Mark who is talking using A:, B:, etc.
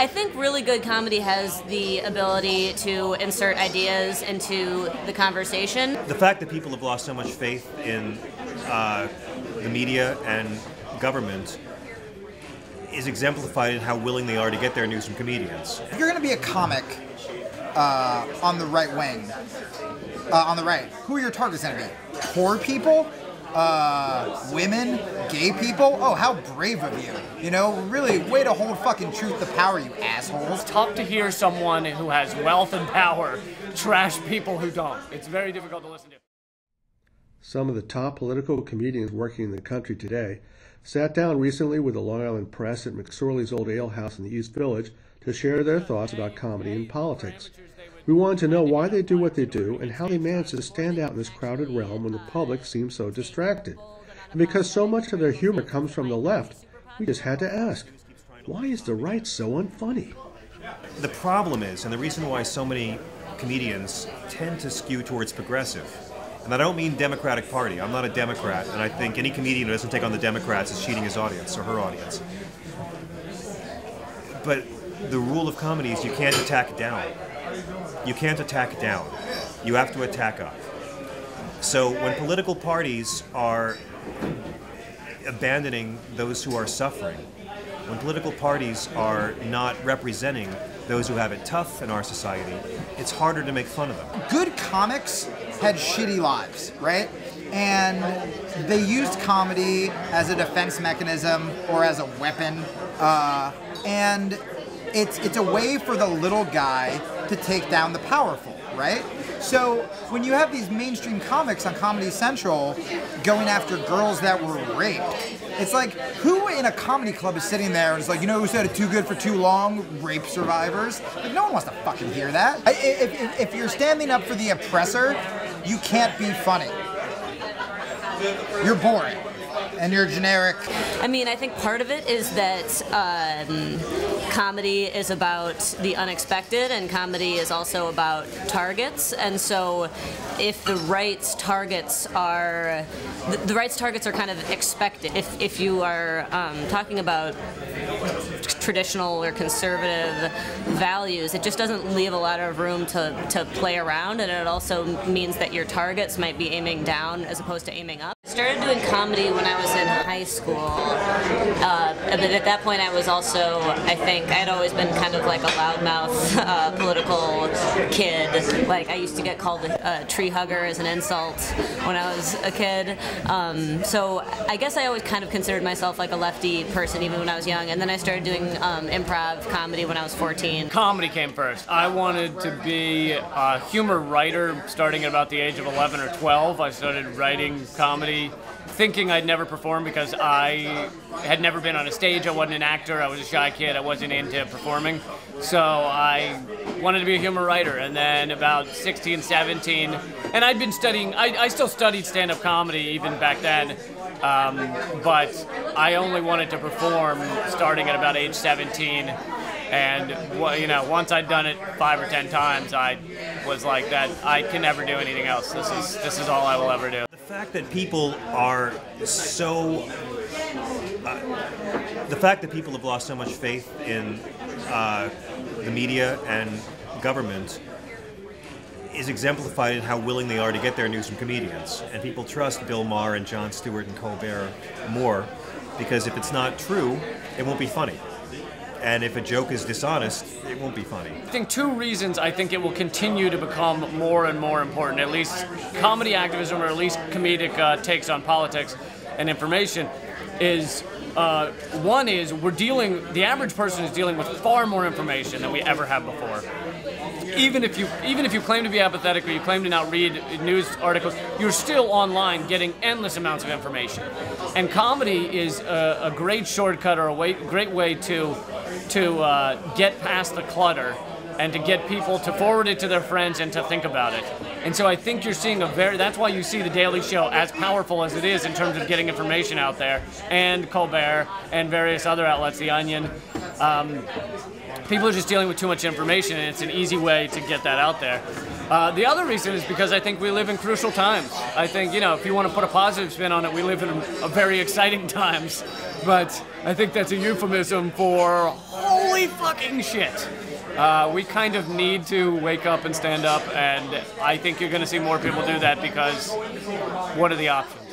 A: I think really good comedy has the ability to insert ideas into the conversation.
B: The fact that people have lost so much faith in the media and government is exemplified in how willing they are to get their news from comedians.
C: If you're going to be a comic on the right wing, on the right, who are your targets going to be? Poor people? Women? Gay people? Oh, how brave of you. You know, really, way to hold fucking truth to power, you assholes.
D: It's tough to hear someone who has wealth and power trash people who don't. It's very difficult to listen to.
E: Some of the top political comedians working in the country today sat down recently with the Long Island Press at McSorley's Old Ale House in the East Village to share their thoughts about comedy and politics. We wanted to know why they do what they do and how they manage to stand out in this crowded realm when the public seems so distracted. And because so much of their humor comes from the left, we just had to ask, why is the right so unfunny?
B: The problem is, and the reason why so many comedians tend to skew towards progressive, and I don't mean Democratic Party. I'm not a Democrat, and I think any comedian who doesn't take on the Democrats is cheating his audience, or her audience. But the rule of comedy is you can't attack down. You can't attack down. You have to attack up. So when political parties are abandoning those who are suffering, when political parties are not representing those who have it tough in our society, it's harder to make fun of them.
C: Good comics had shitty lives, right? And they used comedy as a defense mechanism or as a weapon. And it's a way for the little guy to take down the powerful, right? So when you have these mainstream comics on Comedy Central going after girls that were raped, it's like, who in a comedy club is sitting there and is like, you know who said it too good for too long? Rape survivors. Like, no one wants to fucking hear that. If you're standing up for the oppressor, you can't be funny. You're boring. And you're generic.
A: I mean, I think part of it is that comedy is about the unexpected, and comedy is also about targets. And so, if the right's targets are kind of expected. If you are talking about traditional or conservative values, it just doesn't leave a lot of room to play around, and it also means that your targets might be aiming down as opposed to aiming up. I started doing comedy when I was in high school, but at that point I was also, I think, I'd always been kind of like a loudmouth political kid. Like, I used to get called a tree hugger as an insult when I was a kid. So I guess I always kind of considered myself like a lefty person even when I was young, and then I started doing improv comedy when I was 14.
D: Comedy came first. I wanted to be a humor writer starting at about the age of 11 or 12. I started writing comedy thinking I'd never perform because I had never been on a stage. I wasn't an actor. I was a shy kid. I wasn't into performing. So I wanted to be a humor writer. And then about 16, 17, and I'd been studying, I still studied stand-up comedy even back then, but I only wanted to perform starting at about age 17. And you know, once I'd done it 5 or 10 times, I was like, that I can never do anything else. This is all I will ever do.
B: The fact that people are so, the fact that people have lost so much faith in the media and government is exemplified in how willing they are to get their news from comedians. And people trust Bill Maher and Jon Stewart and Colbert more because if it's not true, it won't be funny. And if a joke is dishonest, it won't be funny.
D: I think two reasons I think it will continue to become more and more important, at least comedy activism or at least comedic takes on politics and information, is one is the average person is dealing with far more information than we ever have before. Even if you claim to be apathetic or you claim to not read news articles, you're still online getting endless amounts of information. And comedy is a great shortcut or a great way to get past the clutter and to get people to forward it to their friends and to think about it. And so I think you're seeing that's why you see The Daily Show as powerful as it is in terms of getting information out there, and Colbert and various other outlets, The Onion. People are just dealing with too much information, and it's an easy way to get that out there. The other reason is because I think we live in crucial times. I think, if you want to put a positive spin on it, we live in a very exciting times. But I think that's a euphemism for, holy holy fucking shit. We kind of need to wake up and stand up, and I think you're going to see more people do that because what are the options?